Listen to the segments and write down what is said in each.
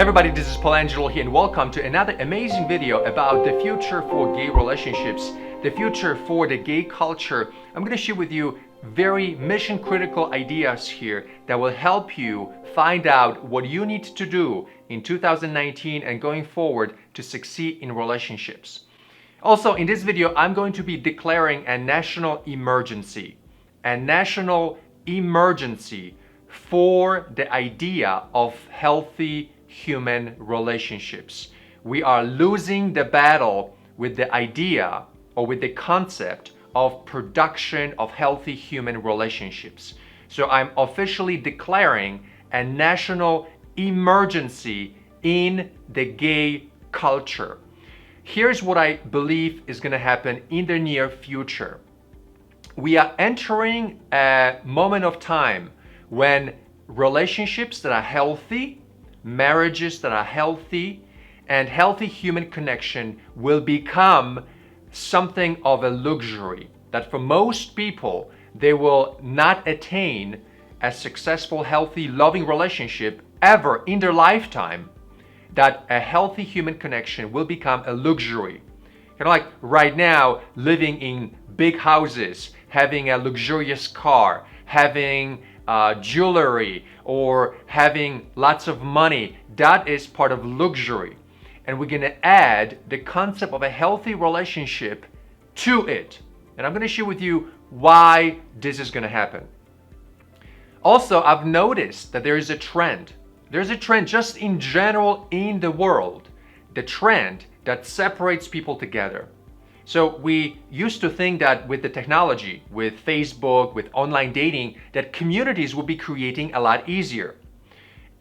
Hey everybody, this is Angelo here and welcome to another amazing video about the future for gay relationships, the future for the gay culture. I'm going to share with you very mission critical ideas here that will help you find out what you need to do in 2019 and going forward to succeed in relationships. Also, in this video, I'm going to be declaring a national emergency for the idea of healthy human relationships. We are losing the battle with the idea or with the concept of production of healthy human relationships. So I'm officially declaring a national emergency in the gay culture. Here's what I believe is going to happen in the near future. We are entering a moment of time when relationships that are healthy, marriages that are healthy, and healthy human connection will become something of a luxury that for most people, they will not attain a successful, healthy, loving relationship ever in their lifetime. That a healthy human connection will become a luxury. Kind of like right now, living in big houses, having a luxurious car, having jewelry, or having lots of money, that is part of luxury. And we're going to add the concept of a healthy relationship to it. And I'm going to share with you why this is going to happen. Also, I've noticed that there is a trend. There's a trend just in general in the world, the trend that separates people together. So we used to think that with the technology, with Facebook, with online dating, that communities would be creating a lot easier.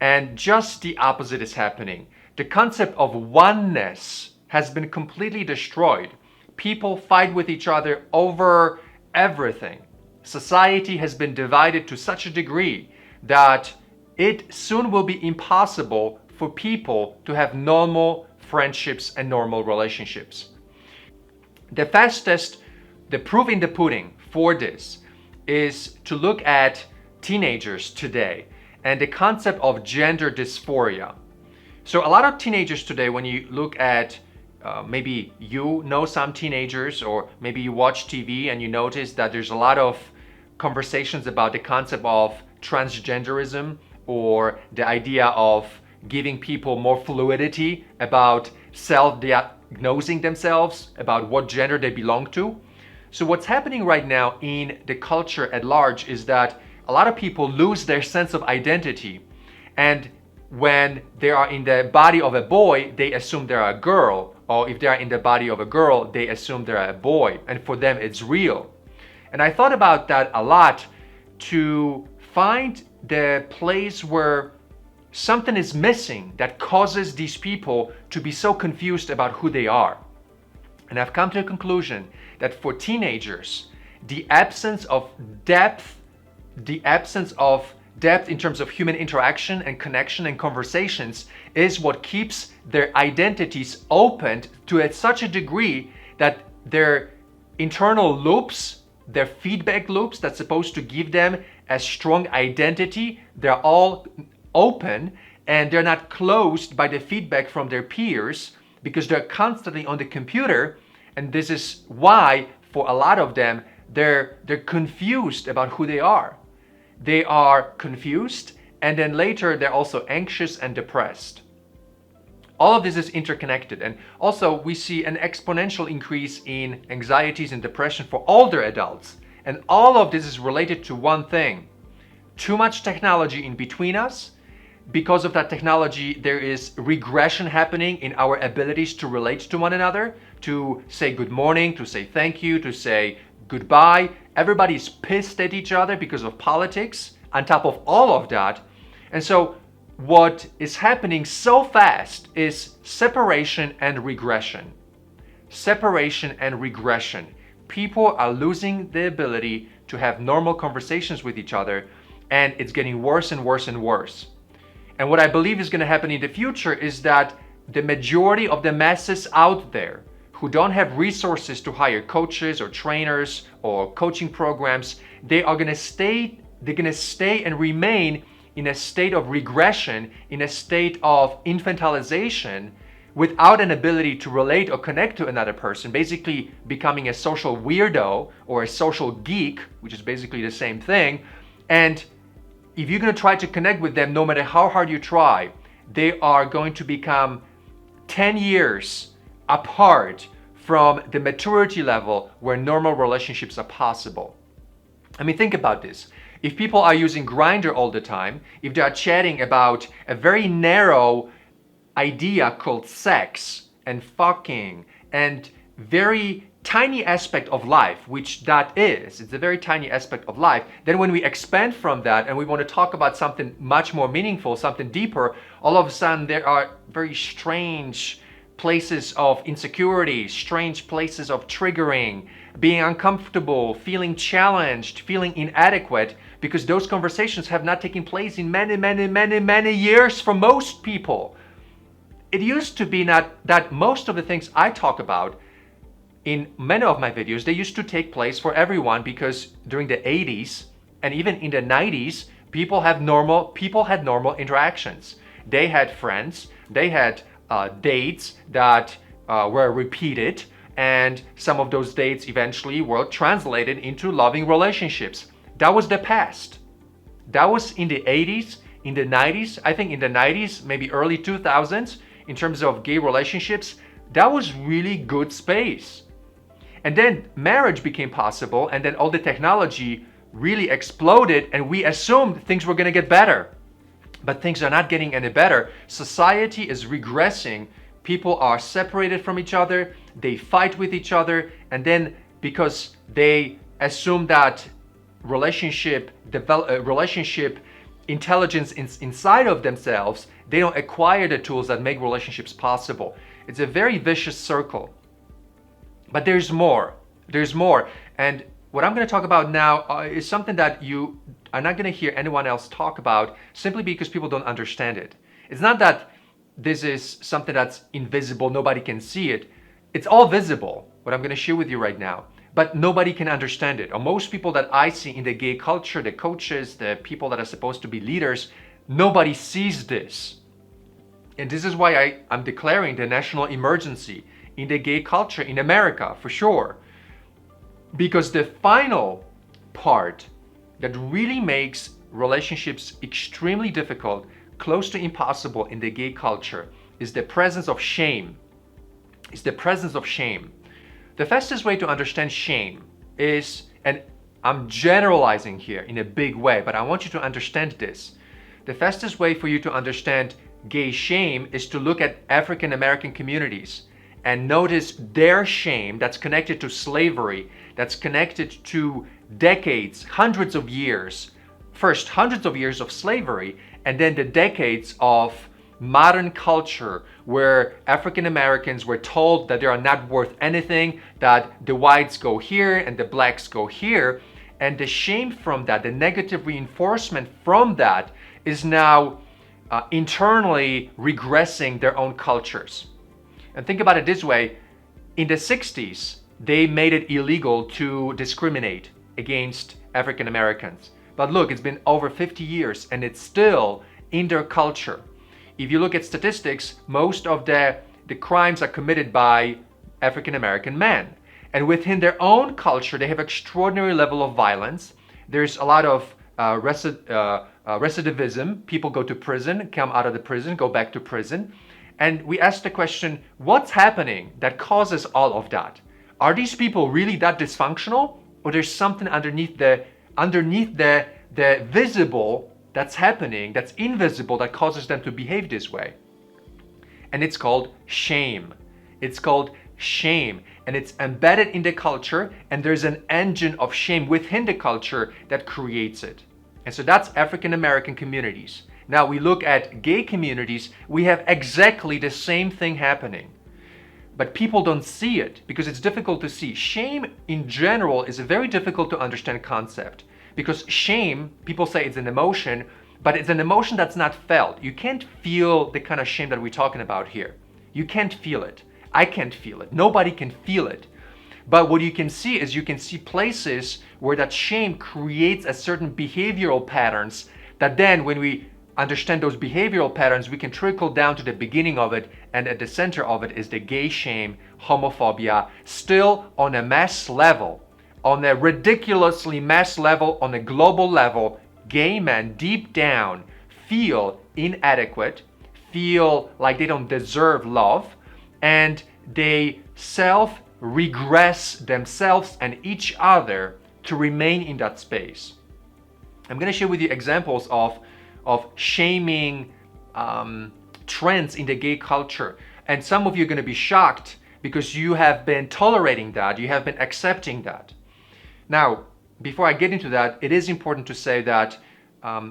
And just the opposite is happening. The concept of oneness has been completely destroyed. People fight with each other over everything. Society has been divided to such a degree that it soon will be impossible for people to have normal friendships and normal relationships. The proof in the pudding for this is to look at teenagers today and the concept of gender dysphoria. So a lot of teenagers today, when you look at maybe you know some teenagers, or maybe you watch TV and you notice that there's a lot of conversations about the concept of transgenderism, or the idea of giving people more fluidity about self-diagnosing themselves, about what gender they belong to. So what's happening right now in the culture at large is that a lot of people lose their sense of identity. And when they are in the body of a boy, they assume they're a girl. Or if they are in the body of a girl, they assume they're a boy. And for them, it's real. And I thought about that a lot to find the place where something is missing that causes these people to be so confused about who they are. And I've come to a conclusion that for teenagers, the absence of depth in terms of human interaction and connection and conversations is what keeps their identities opened to such a degree that their internal loops, their feedback loops that's supposed to give them a strong identity, they're all open and they're not closed by the feedback from their peers because they're constantly on the computer. And this is why for a lot of them, they're confused about who they are. They are confused, and then later they're also anxious and depressed. All of this is interconnected, and also we see an exponential increase in anxieties and depression for older adults. And all of this is related to one thing: too much technology in between us. Because of that technology, there is regression happening in our abilities to relate to one another, to say good morning, to say thank you, to say goodbye. Everybody's pissed at each other because of politics on top of all of that. And so what is happening so fast is separation and regression. Separation and regression. People are losing the ability to have normal conversations with each other, and it's getting worse and worse and worse. And what I believe is going to happen in the future is that the majority of the masses out there who don't have resources to hire coaches or trainers or coaching programs, they're going to stay and remain in a state of regression, in a state of infantilization, without an ability to relate or connect to another person, basically becoming a social weirdo or a social geek, which is basically the same thing. And if you're going to try to connect with them, no matter how hard you try, they are going to become 10 years apart from the maturity level where normal relationships are possible. I mean, think about this. If people are using Grindr all the time, if they are chatting about a very narrow idea called sex and fucking and very tiny aspect of life, which that is, it's a very tiny aspect of life, then when we expand from that and we want to talk about something much more meaningful, something deeper, all of a sudden there are very strange places of insecurity, strange places of triggering, being uncomfortable, feeling challenged, feeling inadequate, because those conversations have not taken place in many years for most people. It used to be not that most of the things I talk about in many of my videos, they used to take place for everyone, because during the 80s and even in the 90s, people had normal interactions. They had friends, they had dates that were repeated, and some of those dates eventually were translated into loving relationships. That was the past. That was in the 80s, in the 90s, I think in the 90s, maybe early 2000s, in terms of gay relationships, that was really good space. And then marriage became possible, and then all the technology really exploded, and we assumed things were going to get better. But things are not getting any better. Society is regressing. People are separated from each other, they fight with each other, and then because they assume that relationship intelligence inside of themselves, they don't acquire the tools that make relationships possible. It's a very vicious circle. But there's more. And what I'm going to talk about now is something that you are not going to hear anyone else talk about, simply because people don't understand it. It's not that this is something that's invisible, nobody can see it. It's all visible, what I'm going to share with you right now. But nobody can understand it. Or most people that I see in the gay culture, the coaches, the people that are supposed to be leaders, nobody sees this. And this is why I'm declaring the national emergency in the gay culture in America, for sure. Because the final part that really makes relationships extremely difficult, close to impossible in the gay culture, is the presence of shame. The fastest way to understand shame is, and I'm generalizing here in a big way, but I want you to understand this. The fastest way for you to understand gay shame is to look at African American communities and notice their shame that's connected to slavery, that's connected to decades, hundreds of years. First, hundreds of years of slavery, and then the decades of modern culture where African Americans were told that they are not worth anything, that the whites go here and the blacks go here. And the shame from that, the negative reinforcement from that, is now internally regressing their own cultures. And think about it this way. In the 60s, they made it illegal to discriminate against African Americans. But look, it's been over 50 years and it's still in their culture. If you look at statistics, most of the crimes are committed by African American men. And within their own culture, they have extraordinary level of violence. There's a lot of recidivism. People go to prison, come out of the prison, go back to prison. And we ask the question, what's happening that causes all of that? Are these people really that dysfunctional? Or there's something underneath the visible that's happening, that's invisible, that causes them to behave this way? And it's called shame. And it's embedded in the culture, and there's an engine of shame within the culture that creates it. And so that's African American communities. Now we look at gay communities, we have exactly the same thing happening. But people don't see it because it's difficult to see. Shame in general is a very difficult to understand concept, because shame, people say it's an emotion, but it's an emotion that's not felt. You can't feel the kind of shame that we're talking about here. You can't feel it. I can't feel it. Nobody can feel it. But what you can see is you can see places where that shame creates a certain behavioral patterns that then when we understand those behavioral patterns, we can trickle down to the beginning of it, and at the center of it is the gay shame, homophobia, still on a mass level, on a ridiculously mass level, on a global level. Gay men deep down feel inadequate, feel like they don't deserve love, and they self-regress themselves and each other to remain in that space. I'm going to share with you examples of shaming trends in the gay culture. And some of you are going to be shocked because you have been tolerating that, you have been accepting that. Now, before I get into that, it is important to say that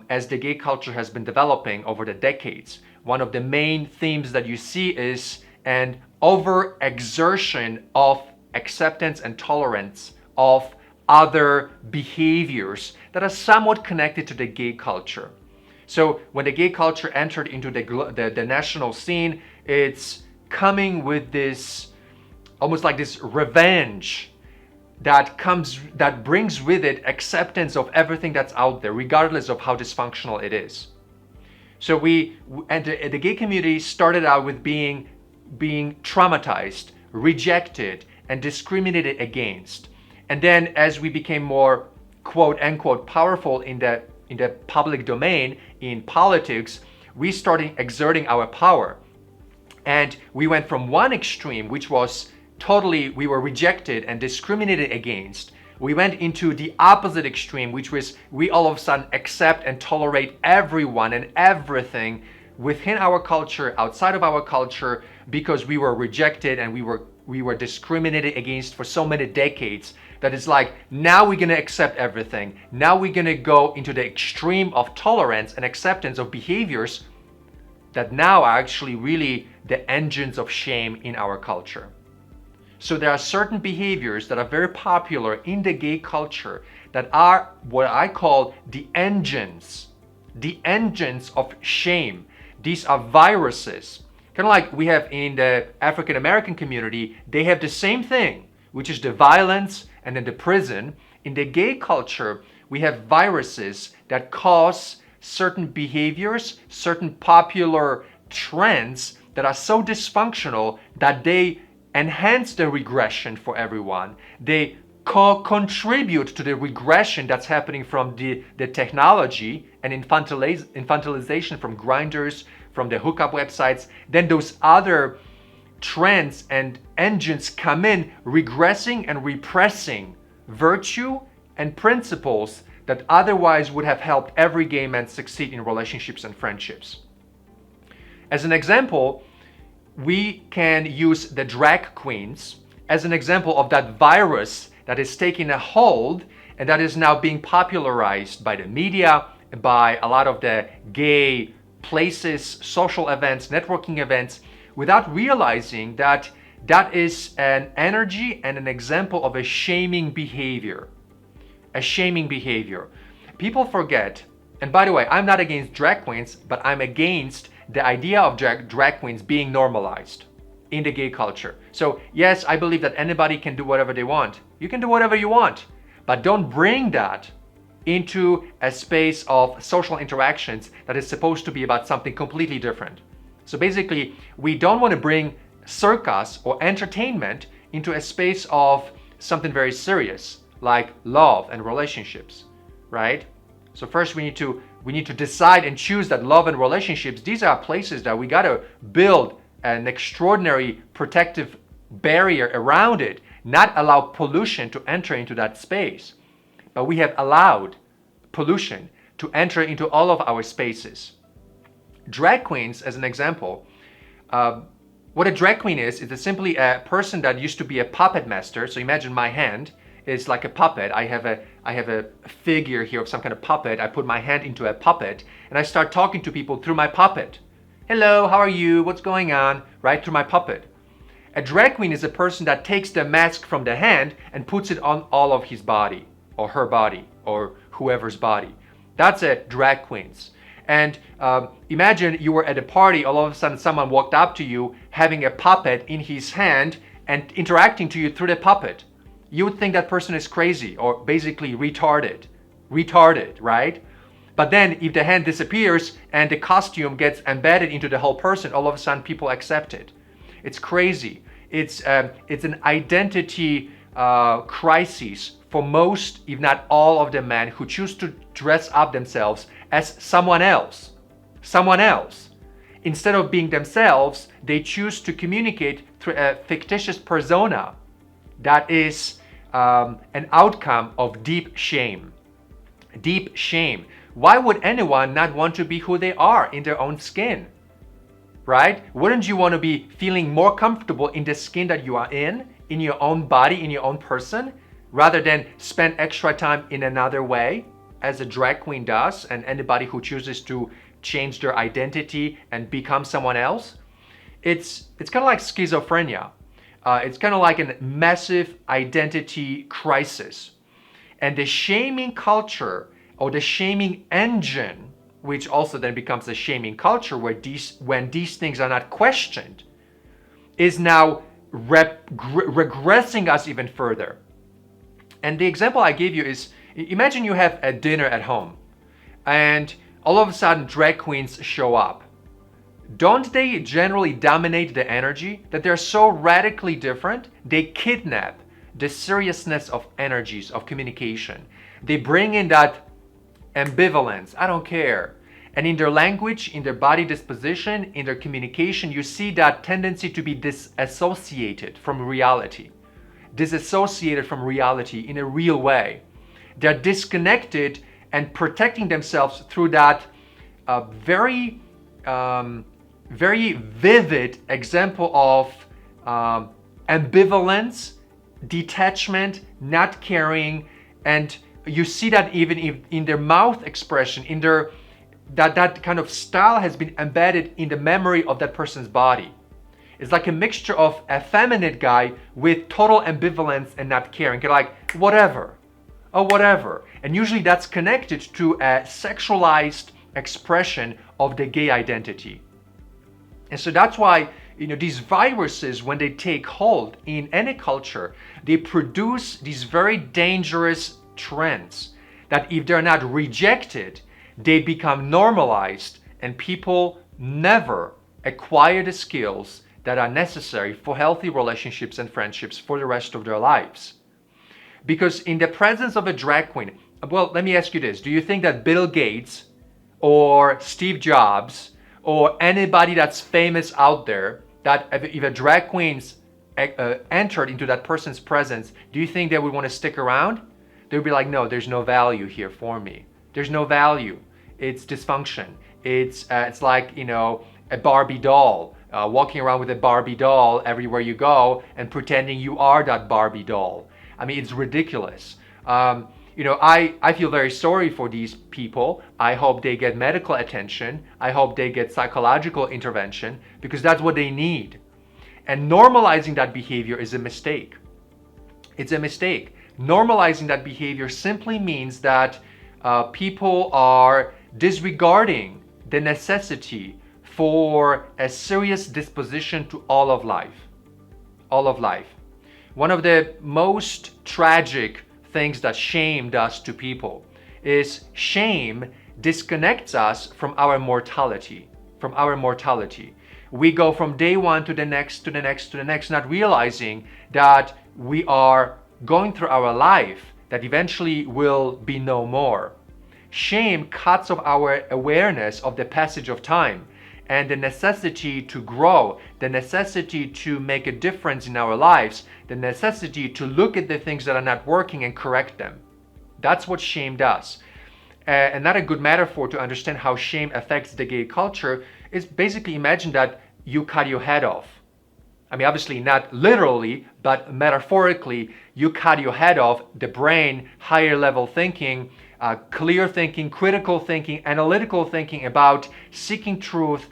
as the gay culture has been developing over the decades, one of the main themes that you see is an overexertion of acceptance and tolerance of other behaviors that are somewhat connected to the gay culture. So when the gay culture entered into the national scene, it's coming with this, almost like this revenge that brings with it acceptance of everything that's out there, regardless of how dysfunctional it is. So the gay community started out with being traumatized, rejected, and discriminated against. And then as we became more quote unquote powerful in the public domain, in politics, we started exerting our power. And we went from one extreme, which was totally, we were rejected and discriminated against. We went into the opposite extreme, which was we all of a sudden accept and tolerate everyone and everything within our culture, outside of our culture, because we were rejected and we were discriminated against for so many decades. That it's like, now we're gonna accept everything. Now we're gonna go into the extreme of tolerance and acceptance of behaviors that now are actually really the engines of shame in our culture. So there are certain behaviors that are very popular in the gay culture that are what I call the engines of shame. These are viruses. Kind of like we have in the African American community, they have the same thing, which is the violence and then the prison. In the gay culture, we have viruses that cause certain behaviors, certain popular trends that are so dysfunctional that they enhance the regression for everyone. They contribute to the regression that's happening from the technology and infantilization from Grindrs, from the hookup websites. Then those other trends and engines come in, regressing and repressing virtue and principles that otherwise would have helped every gay man succeed in relationships and friendships. As an example, we can use the drag queens as an example of that virus that is taking a hold and that is now being popularized by the media, by a lot of the gay places, social events, networking events, without realizing that that is an energy and an example of a shaming behavior. A shaming behavior. People forget, and by the way, I'm not against drag queens, but I'm against the idea of drag queens being normalized in the gay culture. So yes, I believe that anybody can do whatever they want. You can do whatever you want, but don't bring that into a space of social interactions that is supposed to be about something completely different. So basically, we don't want to bring circus or entertainment into a space of something very serious, like love and relationships, right? So first we need to decide and choose that love and relationships, these are places that we got to build an extraordinary protective barrier around it, not allow pollution to enter into that space. But we have allowed pollution to enter into all of our spaces. Drag queens, as an example, what a drag queen is simply a person that used to be a puppet master. So imagine my hand is like a puppet. I have a figure here of some kind of puppet. I put my hand into a puppet and I start talking to people through my puppet. Hello, how are you? What's going on? Right, through my puppet. A drag queen is a person that takes the mask from the hand and puts it on all of his body or her body or whoever's body. That's a drag queens. And imagine you were at a party, all of a sudden someone walked up to you having a puppet in his hand and interacting to you through the puppet. You would think that person is crazy or basically retarded, right? But then if the hand disappears and the costume gets embedded into the whole person, all of a sudden people accept it. It's crazy. It's an identity crisis for most, if not all, of the men who choose to dress up themselves as someone else. Someone else. Instead of being themselves, they choose to communicate through a fictitious persona that is an outcome of deep shame. Deep shame. Why would anyone not want to be who they are in their own skin? Right? Wouldn't you want to be feeling more comfortable in the skin that you are in your own body, in your own person, rather than spend extra time in another way, as a drag queen does, and anybody who chooses to change their identity and become someone else? It's kind of like schizophrenia. It's kind of like a massive identity crisis. And the shaming culture, or the shaming engine, which also then becomes a shaming culture when these things are not questioned, is now regressing us even further. And the example I gave you is, imagine you have a dinner at home and all of a sudden drag queens show up. Don't they generally dominate the energy? That they're so radically different, they kidnap the seriousness of energies, of communication. They bring in that ambivalence, I don't care. And in their language, in their body disposition, in their communication, you see that tendency to be disassociated from reality. Disassociated from reality in a real way. They're disconnected and protecting themselves through that very vivid example of ambivalence, detachment, not caring, and you see that even in their mouth expression, in their that kind of style has been embedded in the memory of that person's body. It's like a mixture of a effeminate guy with total ambivalence and not caring. You're like, whatever, oh whatever. And usually that's connected to a sexualized expression of the gay identity. And so that's why, these viruses, when they take hold in any culture, they produce these very dangerous trends that if they're not rejected, they become normalized, and people never acquire the skills that are necessary for healthy relationships and friendships for the rest of their lives. Because in the presence of a drag queen, well, let me ask you this. Do you think that Bill Gates or Steve Jobs or anybody that's famous out there, that if a drag queen's entered into that person's presence, do you think they would want to stick around? They would be like, no, there's no value here for me. There's no value. It's dysfunction. It's like, a Barbie doll, walking around with a Barbie doll everywhere you go and pretending you are that Barbie doll. I mean, it's ridiculous. I feel very sorry for these people. I hope they get medical attention. I hope they get psychological intervention, because that's what they need. And normalizing that behavior is a mistake. It's a mistake. Normalizing that behavior simply means that people are disregarding the necessity for a serious disposition to all of life. All of life. One of the most tragic things that shame does to people is shame disconnects us from our mortality. From our mortality. We go from day one to the next, to the next, to the next, not realizing that we are going through our life that eventually will be no more. Shame cuts off our awareness of the passage of time and the necessity to grow, the necessity to make a difference in our lives, the necessity to look at the things that are not working and correct them. That's what shame does. Another good metaphor to understand how shame affects the gay culture is basically imagine that you cut your head off. I mean, obviously not literally, but metaphorically, you cut your head off. The brain, higher level thinking, clear thinking, critical thinking, analytical thinking about seeking truth,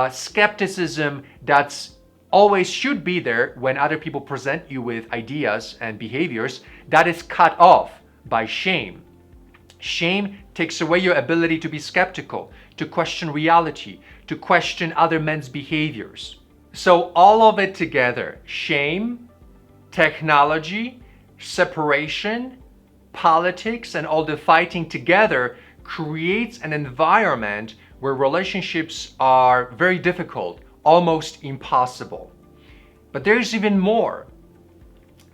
skepticism that's always should be there when other people present you with ideas and behaviors, that is cut off by shame. Shame takes away your ability to be skeptical, to question reality, to question other men's behaviors. So all of it together, shame, technology, separation, politics, and all the fighting together creates an environment where relationships are very difficult, almost impossible. But there's even more.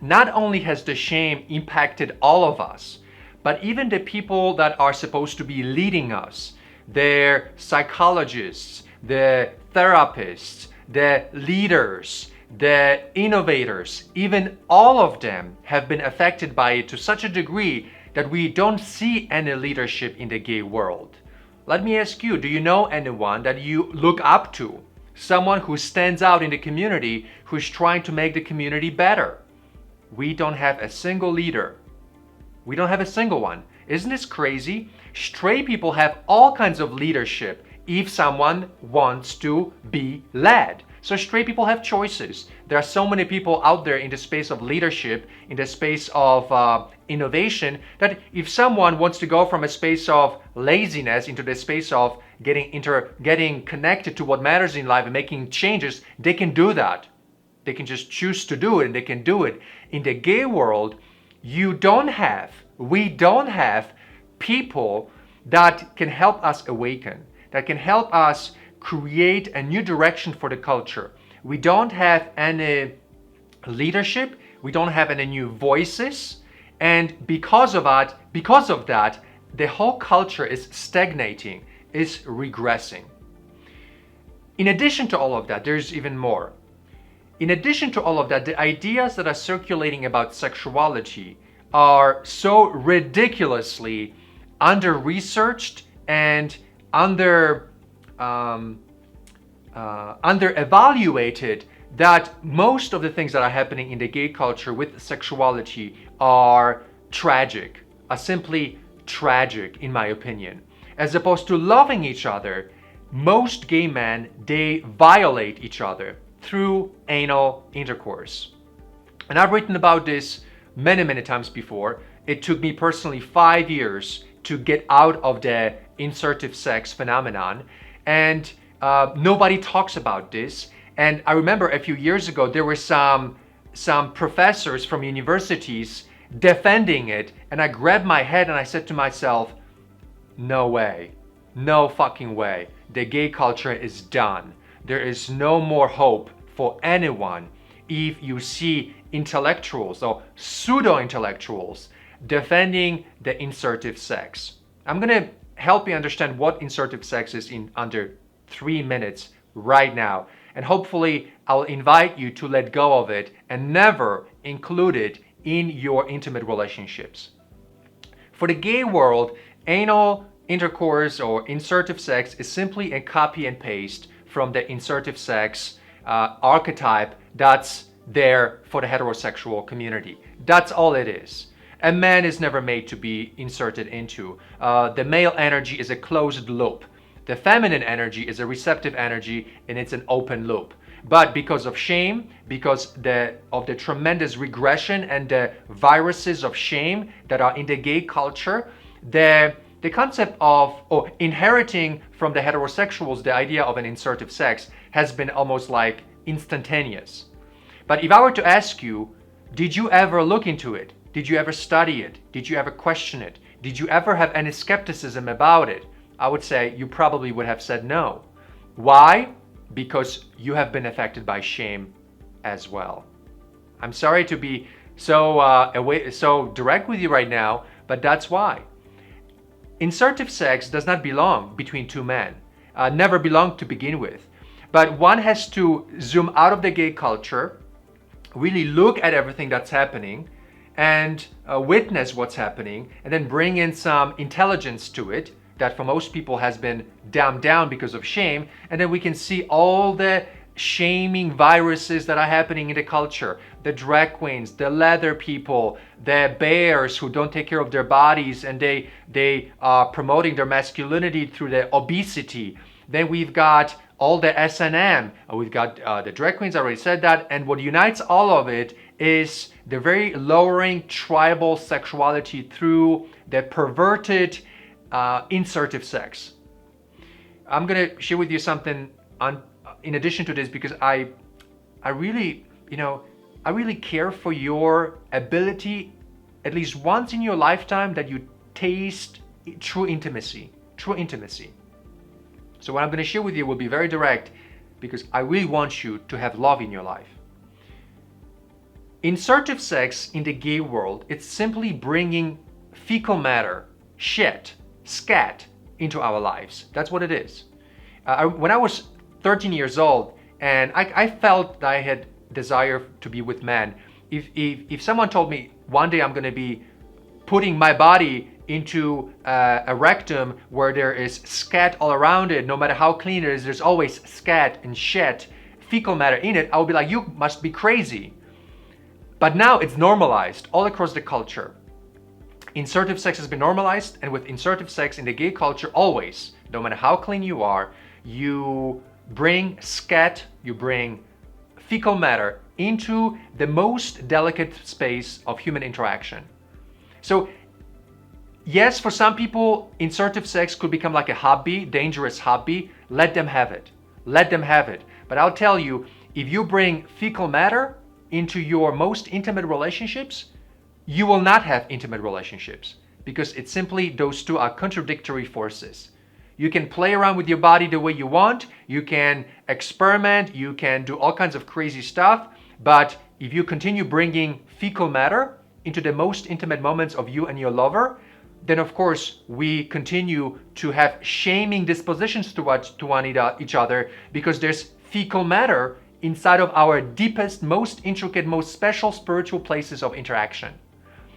Not only has the shame impacted all of us, but even the people that are supposed to be leading us, the psychologists, the therapists, the leaders, the innovators, even all of them have been affected by it to such a degree that we don't see any leadership in the gay world. Let me ask you, do you know anyone that you look up to? Someone who stands out in the community, who's trying to make the community better? We don't have a single leader. We don't have a single one. Isn't this crazy? Straight people have all kinds of leadership if someone wants to be led. So straight people have choices. There are so many people out there in the space of leadership, in the space of innovation, that if someone wants to go from a space of laziness into the space of getting connected to what matters in life and making changes, they can do that. They can just choose to do it, and they can do it. In the gay world, we don't have people that can help us awaken, that can help us create a new direction for the culture. We don't have any leadership, we don't have any new voices, and because of that, the whole culture is stagnating, is regressing. In addition to all of that, there's even more. In addition to all of that, the ideas that are circulating about sexuality are so ridiculously under-researched and under-evaluated that most of the things that are happening in the gay culture with sexuality are tragic, are simply tragic in my opinion. As opposed to loving each other, most gay men, they violate each other through anal intercourse. And I've written about this many times before. It took me personally 5 years to get out of the insertive sex phenomenon, and nobody talks about this. And I remember a few years ago there were some professors from universities defending it, and I grabbed my head and I said to myself, no way, no fucking way. The gay culture is done. There is no more hope for anyone if you see intellectuals or pseudo-intellectuals defending the insertive sex. I'm gonna help you understand what insertive sex is in under 3 minutes right now. And hopefully I'll invite you to let go of it and never include it in your intimate relationships. For the gay world, anal intercourse or insertive sex is simply a copy and paste from the insertive sex archetype that's there for the heterosexual community. That's all it is. A man is never made to be inserted into. The male energy is a closed loop. The feminine energy is a receptive energy, and it's an open loop. But because of shame, because of the tremendous regression and the viruses of shame that are in the gay culture, the concept of inheriting from the heterosexuals the idea of an insertive sex has been almost like instantaneous. But if I were to ask you, did you ever look into it? Did you ever study it? Did you ever question it? Did you ever have any skepticism about it? I would say you probably would have said no. Why? Because you have been affected by shame as well. I'm sorry to be so direct with you right now, but that's why. Insertive sex does not belong between two men, never belonged to begin with. But one has to zoom out of the gay culture, really look at everything that's happening, and witness what's happening, and then bring in some intelligence to it that for most people has been dumbed down because of shame, and then we can see all the shaming viruses that are happening in the culture. The drag queens, the leather people, the bears who don't take care of their bodies and they are promoting their masculinity through the obesity. Then we've got all the S&M, we've got the drag queens, I already said that, and what unites all of it is the very lowering tribal sexuality through the perverted insertive sex. I'm gonna share with you something in addition to this, because I really care for your ability at least once in your lifetime that you taste true intimacy, true intimacy. So what I'm going to share with you will be very direct because I really want you to have love in your life. Insertive sex in the gay world, it's simply bringing fecal matter, shit, scat into our lives. That's what it is. When I was 13 years old and I felt that I had desire to be with men, if someone told me one day I'm going to be putting my body into a rectum where there is scat all around it, no matter how clean it is, there's always scat and shit, fecal matter in it, I would be like, you must be crazy. But now it's normalized all across the culture. Insertive sex has been normalized, and with insertive sex in the gay culture, always, no matter how clean you are, you bring scat, you bring fecal matter into the most delicate space of human interaction. So yes, for some people, insertive sex could become like a hobby, dangerous hobby. Let them have it. Let them have it. But I'll tell you, if you bring fecal matter into your most intimate relationships, you will not have intimate relationships because it's simply those two are contradictory forces. You can play around with your body the way you want, you can experiment, you can do all kinds of crazy stuff, but if you continue bringing fecal matter into the most intimate moments of you and your lover, then of course we continue to have shaming dispositions towards each other because there's fecal matter inside of our deepest, most intricate, most special spiritual places of interaction.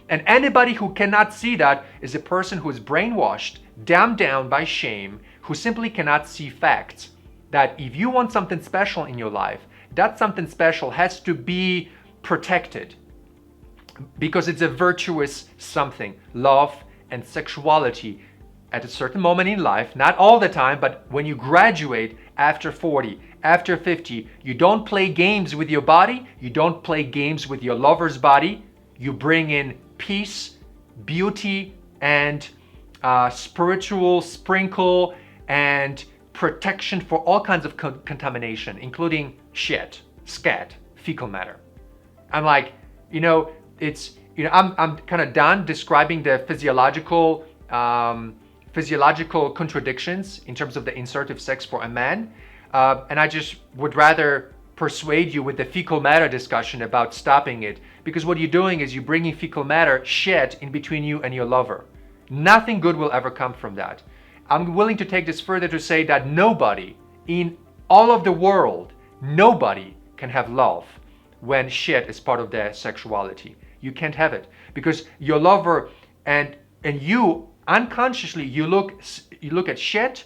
And anybody who cannot see that is a person who is brainwashed, dumbed down by shame, who simply cannot see facts. That if you want something special in your life, that something special has to be protected because it's a virtuous something. Love and sexuality at a certain moment in life, not all the time, but when you graduate after 40, after 50, you don't play games with your body, you don't play games with your lover's body, you bring in peace, beauty, and spiritual sprinkle and protection for all kinds of contamination, including shit, scat, fecal matter. I'm like, I'm kind of done describing the physiological contradictions in terms of the insertive sex for a man. And I just would rather persuade you with the fecal matter discussion about stopping it, because what you're doing is you're bringing fecal matter, shit, in between you and your lover. Nothing good will ever come from that. I'm willing to take this further to say that nobody in all of the world, nobody can have love when shit is part of their sexuality. You can't have it because your lover and you unconsciously you look at shit.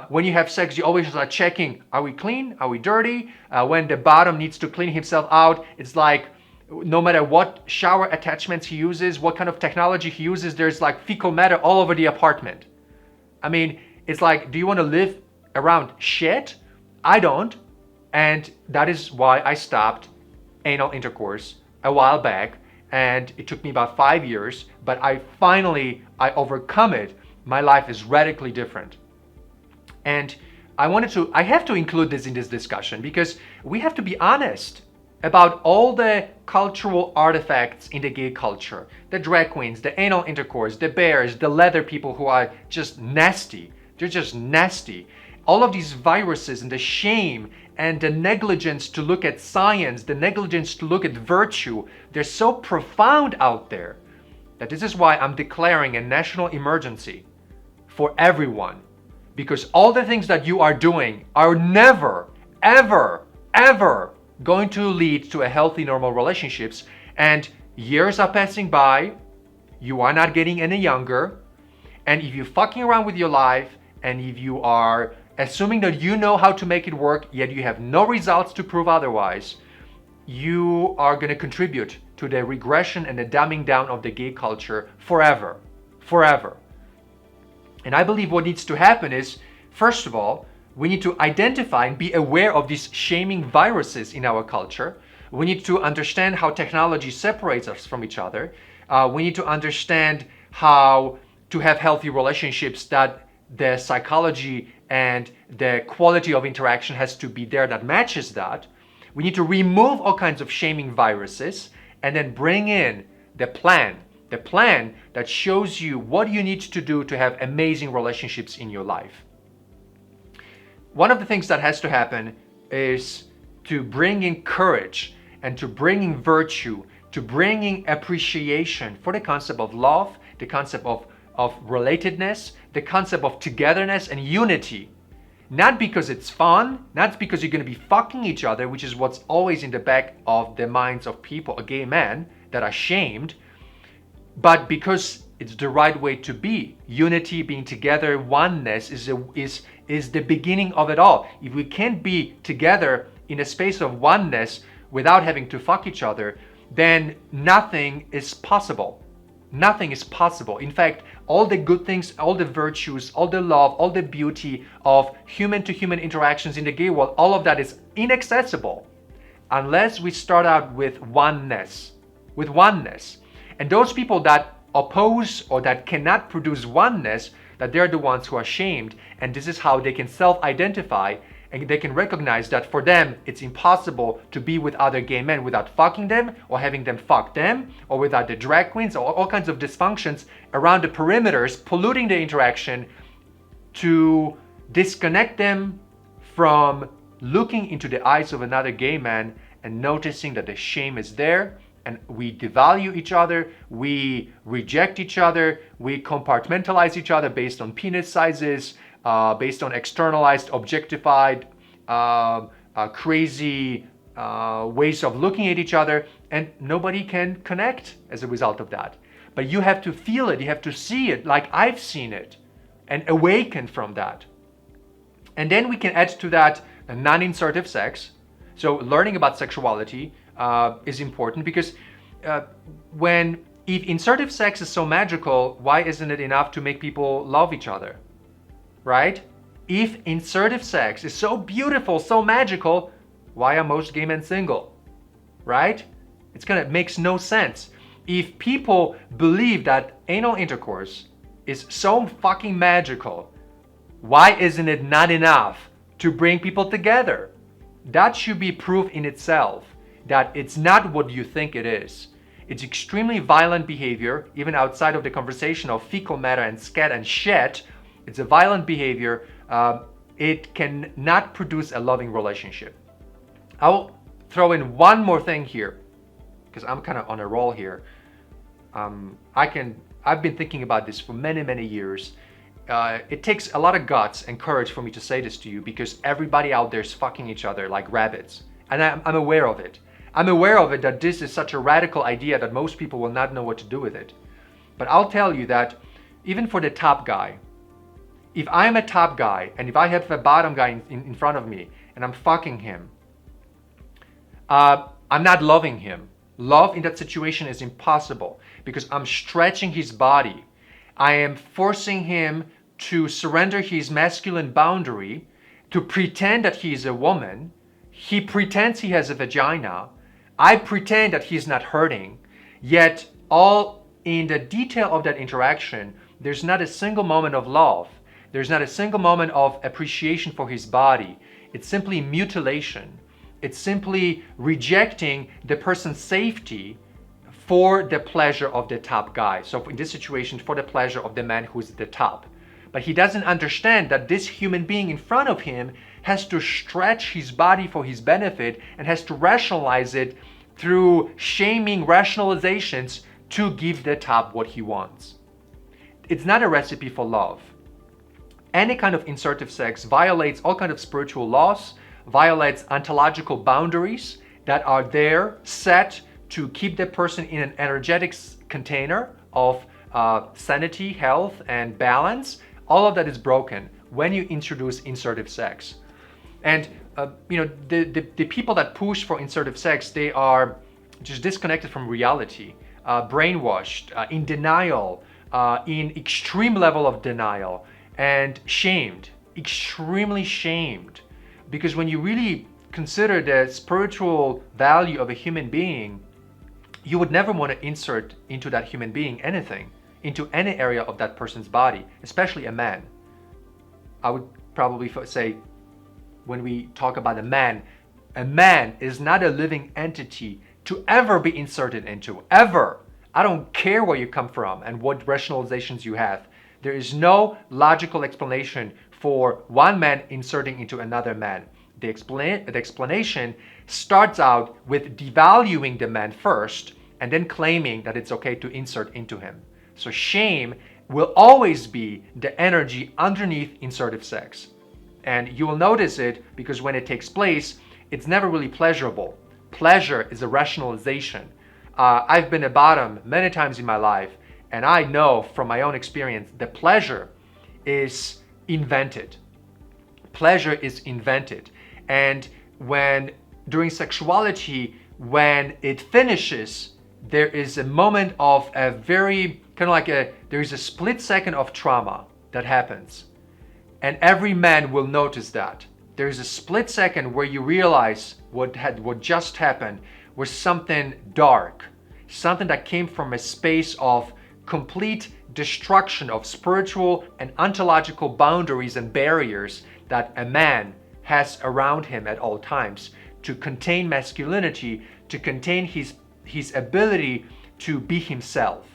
When you have sex, you always are checking, are we clean? Are we dirty? When the bottom needs to clean himself out, it's like no matter what shower attachments he uses, what kind of technology he uses, there's like fecal matter all over the apartment. I mean, it's like, do you want to live around shit? I don't. And that is why I stopped anal intercourse a while back. And it took me about 5 years, but I overcome it. My life is radically different. And I have to include this in this discussion because we have to be honest about all the cultural artifacts in the gay culture. The drag queens, the anal intercourse, the bears, the leather people who are just nasty. They're just nasty. All of these viruses and the shame and the negligence to look at science, the negligence to look at virtue, they're so profound out there that this is why I'm declaring a national emergency for everyone. Because all the things that you are doing are never, ever, ever going to lead to a healthy, normal relationships. And years are passing by, you are not getting any younger. And if you're fucking around with your life, and if you are assuming that you know how to make it work, yet you have no results to prove otherwise, you are going to contribute to the regression and the dumbing down of the gay culture forever. Forever. And I believe what needs to happen is, first of all, we need to identify and be aware of these shaming viruses in our culture. We need to understand how technology separates us from each other. We need to understand how to have healthy relationships, that the psychology and the quality of interaction has to be there that matches that. We need to remove all kinds of shaming viruses and then bring in the plan, The plan that shows you what you need to do to have amazing relationships in your life. One of the things that has to happen is to bring in courage and to bring in virtue, to bring in appreciation for the concept of love, the concept of relatedness, the concept of togetherness and unity. Not because it's fun, not because you're going to be fucking each other, which is what's always in the back of the minds of people, gay men that are shamed, but because it's the right way to be. Unity, being together, oneness is the beginning of it all. If we can't be together in a space of oneness without having to fuck each other, then nothing is possible. Nothing is possible. In fact, all the good things, all the virtues, all the love, all the beauty of human-to-human interactions in the gay world, all of that is inaccessible unless we start out with oneness. With oneness. And those people that oppose or that cannot produce oneness, that they're the ones who are shamed, and this is how they can self-identify, and they can recognize that for them it's impossible to be with other gay men without fucking them or having them fuck them, or without the drag queens or all kinds of dysfunctions around the perimeters polluting the interaction, to disconnect them from looking into the eyes of another gay man and noticing that the shame is there, and we devalue each other, we reject each other, we compartmentalize each other based on penis sizes, based on externalized, objectified, crazy ways of looking at each other, and nobody can connect as a result of that. But you have to feel it, you have to see it like I've seen it, and awaken from that. And then we can add to that non-insertive sex. So learning about sexuality is important, because if insertive sex is so magical, why isn't it enough to make people love each other? Right? If insertive sex is so beautiful, so magical, why are most gay men single? Right? Makes no sense. If people believe that anal intercourse is so fucking magical, why isn't it not enough to bring people together? That should be proof in itself that it's not what you think it is. It's extremely violent behavior, even outside of the conversation of fecal matter and scat and shit. It's a violent behavior. It can not produce a loving relationship. I'll throw in one more thing here, because I'm kind of on a roll here. I've been thinking about this for many, many years. It takes a lot of guts and courage for me to say this to you, because everybody out there is fucking each other like rabbits. And I'm aware of it. I'm aware of it, that this is such a radical idea that most people will not know what to do with it. But I'll tell you that even for the top guy, if I'm a top guy and if I have a bottom guy in front of me and I'm fucking him, I'm not loving him. Love in that situation is impossible, because I'm stretching his body. I am forcing him to surrender his masculine boundary, to pretend that he is a woman. He pretends he has a vagina. I pretend that he's not hurting. Yet all in the detail of that interaction, there's not a single moment of love. There's not a single moment of appreciation for his body. It's simply mutilation. It's simply rejecting the person's safety for the pleasure of the top guy. So in this situation, for the pleasure of the man who's at the top. But he doesn't understand that this human being in front of him has to stretch his body for his benefit and has to rationalize it through shaming rationalizations to give the top what he wants. It's not a recipe for love. Any kind of insertive sex violates all kinds of spiritual laws, violates ontological boundaries that are there set to keep the person in an energetic container of sanity, health, and balance. All of that is broken when you introduce insertive sex. And the people that push for insertive sex, they are just disconnected from reality, brainwashed, in denial, in extreme level of denial, and shamed, extremely shamed. Because when you really consider the spiritual value of a human being, you would never want to insert into that human being anything, into any area of that person's body, especially a man. I would probably say, when we talk about a man is not a living entity to ever be inserted into, ever. I don't care where you come from and what rationalizations you have. There is no logical explanation for one man inserting into another man. The explanation starts out with devaluing the man first and then claiming that it's okay to insert into him. So shame will always be the energy underneath insertive sex. And you will notice it because when it takes place, it's never really pleasurable. Pleasure is a rationalization. I've been a bottom many times in my life, and I know from my own experience that pleasure is invented. Pleasure is invented. And when during sexuality, when it finishes, there is a moment of a very there is a split second of trauma that happens. And every man will notice that. There is a split second where you realize what just happened was something dark, something that came from a space of complete destruction of spiritual and ontological boundaries and barriers that a man has around him at all times to contain masculinity, to contain his ability to be himself.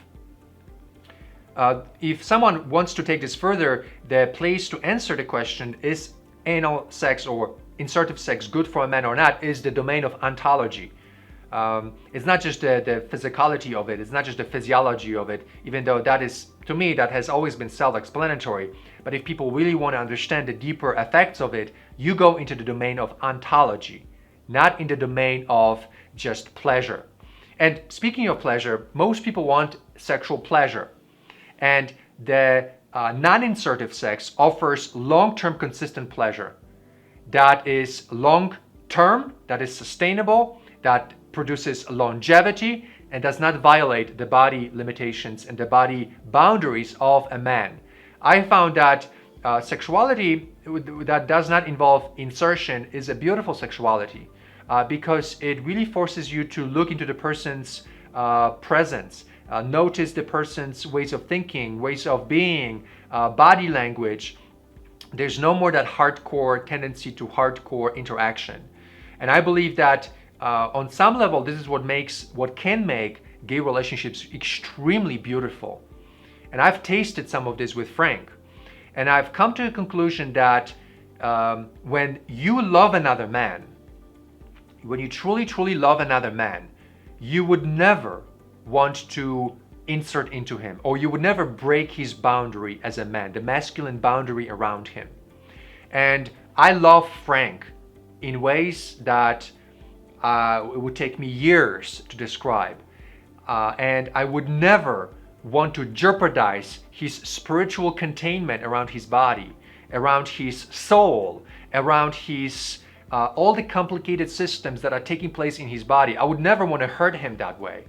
If someone wants to take this further, the place to answer the question, is anal sex or insertive sex good for a man or not, is the domain of ontology. It's not just the physicality of it, it's not just the physiology of it, even though that is, to me, that has always been self-explanatory. But if people really want to understand the deeper effects of it, you go into the domain of ontology, not in the domain of just pleasure. And speaking of pleasure, most people want sexual pleasure. And the non-insertive sex offers long-term consistent pleasure that is long-term, that is sustainable, that produces longevity, and does not violate the body limitations and the body boundaries of a man. I found that sexuality that does not involve insertion is a beautiful sexuality because it really forces you to look into the person's presence, notice the person's ways of thinking, ways of being, body language. There's no more that hardcore tendency to hardcore interaction. And I believe that on some level, this is what can make gay relationships extremely beautiful. And I've tasted some of this with Frank. And I've come to a conclusion that when you love another man, when you truly, truly love another man, you would never want to insert into him, or you would never break his boundary as a man, the masculine boundary around him. And I love Frank in ways that it would take me years to describe. And I would never want to jeopardize his spiritual containment around his body, around his soul, around his all the complicated systems that are taking place in his body. I would never want to hurt him that way.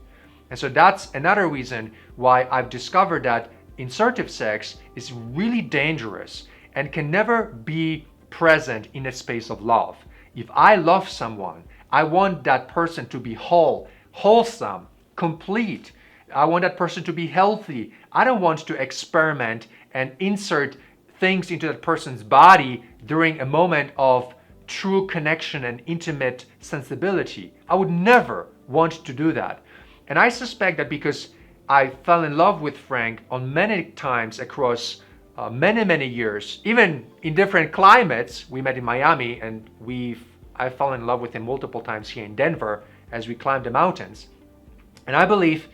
And so that's another reason why I've discovered that insertive sex is really dangerous and can never be present in a space of love. If I love someone, I want that person to be whole, wholesome, complete. I want that person to be healthy. I don't want to experiment and insert things into that person's body during a moment of true connection and intimate sensibility. I would never want to do that. And I suspect that because I fell in love with Frank on many times across many years, even in different climates. We met in Miami, and I fell in love with him multiple times here in Denver as we climbed the mountains. And I believe,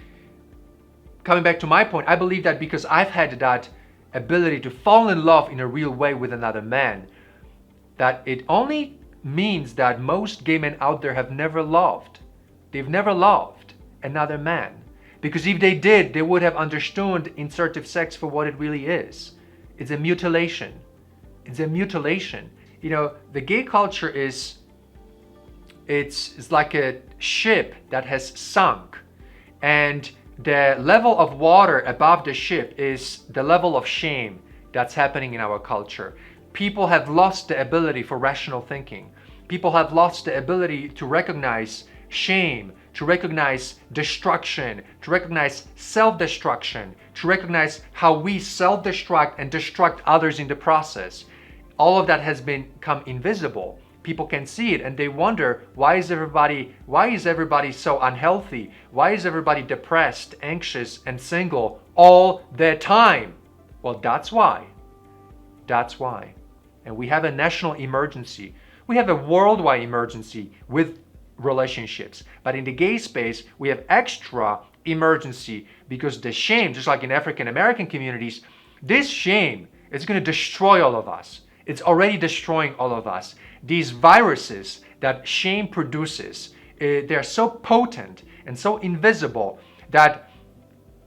coming back to my point, I believe that because I've had that ability to fall in love in a real way with another man, that it only means that most gay men out there have never loved. They've never loved another man. Because if they did, they would have understood insertive sex for what it really is. It's a mutilation. It's a mutilation. You know, the gay culture it's like a ship that has sunk, and the level of water above the ship is the level of shame that's happening in our culture. People have lost the ability for rational thinking. People have lost the ability to recognize shame, to recognize destruction, to recognize self-destruction, to recognize how we self-destruct and destruct others in the process. All of that has become invisible. people can see it and they wonder, why is everybody so unhealthy? Why is everybody depressed, anxious, and single all the time? Well, that's why. That's why. And we have a national emergency. We have a worldwide emergency with relationships. But in the gay space, we have extra emergency because the shame, just like in African American communities, this shame is going to destroy all of us. It's already destroying all of us. These viruses that shame produces, they're so potent and so invisible that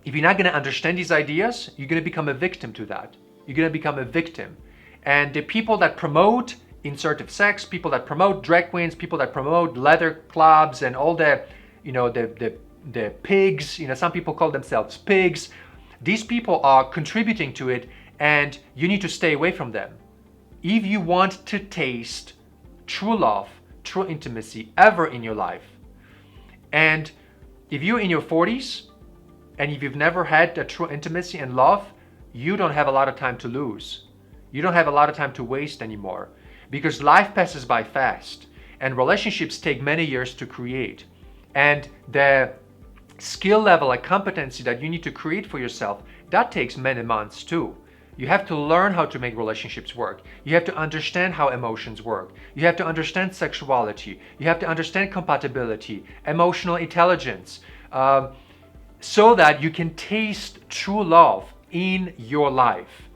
if you're not going to understand these ideas, you're going to become a victim to that. You're going to become a victim. And the people that promote insertive sex, people that promote drag queens, people that promote leather clubs and all the, the pigs, some people call themselves pigs. These people are contributing to it and you need to stay away from them. If you want to taste true love, true intimacy ever in your life, and if you're in your 40s and if you've never had that true intimacy and love, you don't have a lot of time to lose. You don't have a lot of time to waste anymore because life passes by fast and relationships take many years to create. And the skill level and competency that you need to create for yourself, that takes many months too. You have to learn how to make relationships work. You have to understand how emotions work. You have to understand sexuality. You have to understand compatibility, emotional intelligence, so that you can taste true love in your life.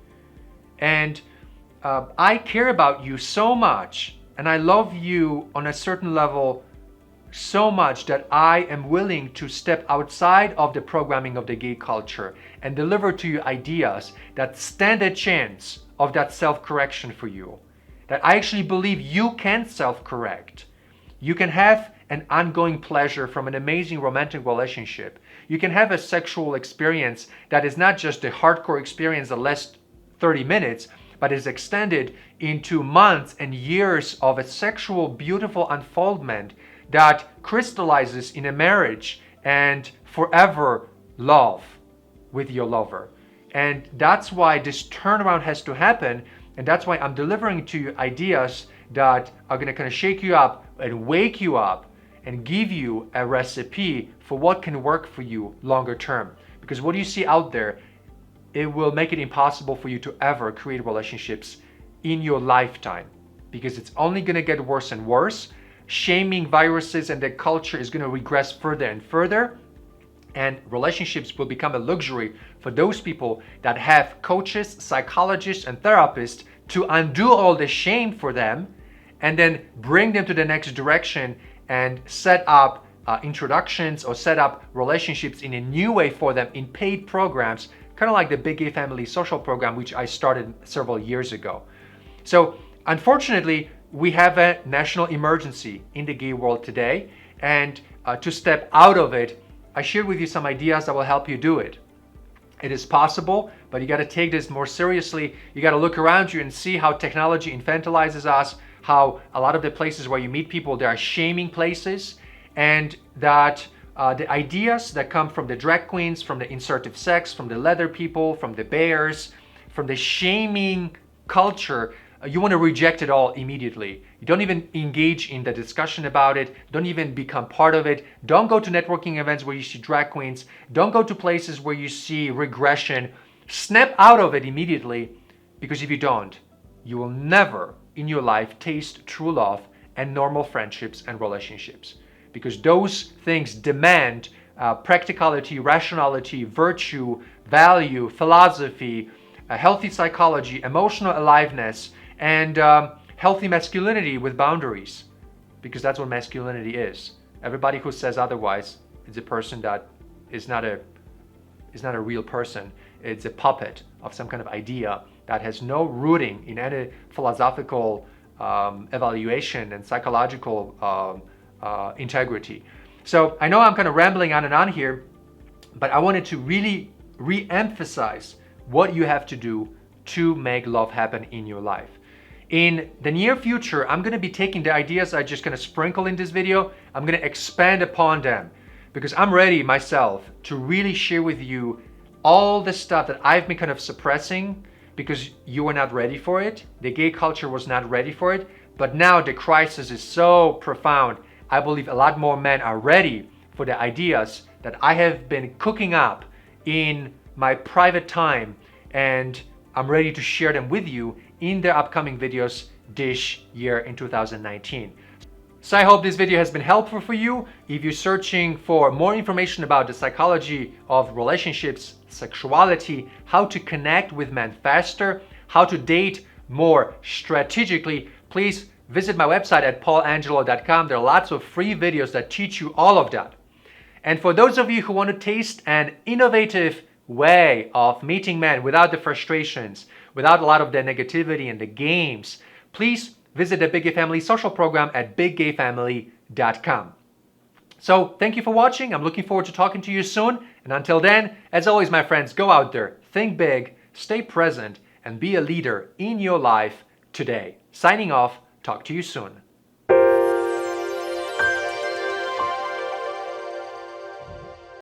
And I care about you so much, and I love you on a certain level so much that I am willing to step outside of the programming of the gay culture and deliver to you ideas that stand a chance of that self-correction for you. That I actually believe you can self-correct. You can have an ongoing pleasure from an amazing romantic relationship. You can have a sexual experience that is not just a hardcore experience that lasts 30 minutes, but is extended into months and years of a sexual, beautiful unfoldment that crystallizes in a marriage and forever love with your lover. And that's why this turnaround has to happen. And that's why I'm delivering to you ideas that are going to kind of shake you up and wake you up and give you a recipe for what can work for you longer term. Because what you see out there, it will make it impossible for you to ever create relationships in your lifetime because it's only going to get worse and worse. Shaming viruses and the culture is going to regress further and further, and relationships will become a luxury for those people that have coaches, psychologists, and therapists to undo all the shame for them and then bring them to the next direction and set up introductions or set up relationships in a new way for them in paid programs, kind of like the Big Gay Family Social Program, which I started several years ago. So unfortunately, we have a national emergency in the gay world today, and to step out of it, I shared with you some ideas that will help you do it. It is possible, but you got to take this more seriously. You got to look around you and see how technology infantilizes us, how a lot of the places where you meet people, they are shaming places, and that the ideas that come from the drag queens, from the insertive sex, from the leather people, from the bears, from the shaming culture, you want to reject it all immediately. You don't even engage in the discussion about it. Don't even become part of it. Don't go to networking events where you see drag queens. Don't go to places where you see regression. Snap out of it immediately, because if you don't, you will never in your life taste true love and normal friendships and relationships. Because those things demand practicality, rationality, virtue, value, philosophy, a healthy psychology, emotional aliveness, and healthy masculinity with boundaries, because that's what masculinity is. Everybody who says otherwise is a person that is not a real person. It's a puppet of some kind of idea that has no rooting in any philosophical evaluation and psychological integrity. So I know I'm kind of rambling on and on here, but I wanted to really re-emphasize what you have to do to make love happen in your life. In the near future, I'm going to be taking the ideas I just going to sprinkle in this video. I'm going to expand upon them because I'm ready myself to really share with you all the stuff that I've been kind of suppressing because you were not ready for it. The gay culture was not ready for it. But now the crisis is so profound. I believe a lot more men are ready for the ideas that I have been cooking up in my private time, and I'm ready to share them with you in the upcoming videos this year in 2019. So I hope this video has been helpful for you. If you're searching for more information about the psychology of relationships, sexuality, how to connect with men faster, how to date more strategically, please visit my website at paulangelo.com. There are lots of free videos that teach you all of that. And for those of you who want to taste an innovative way of meeting men without the frustrations, without a lot of the negativity and the games, please visit the Big Gay Family social program at biggayfamily.com. So thank you for watching. I'm looking forward to talking to you soon. And until then, as always, my friends, go out there, think big, stay present, and be a leader in your life today. Signing off. Talk to you soon.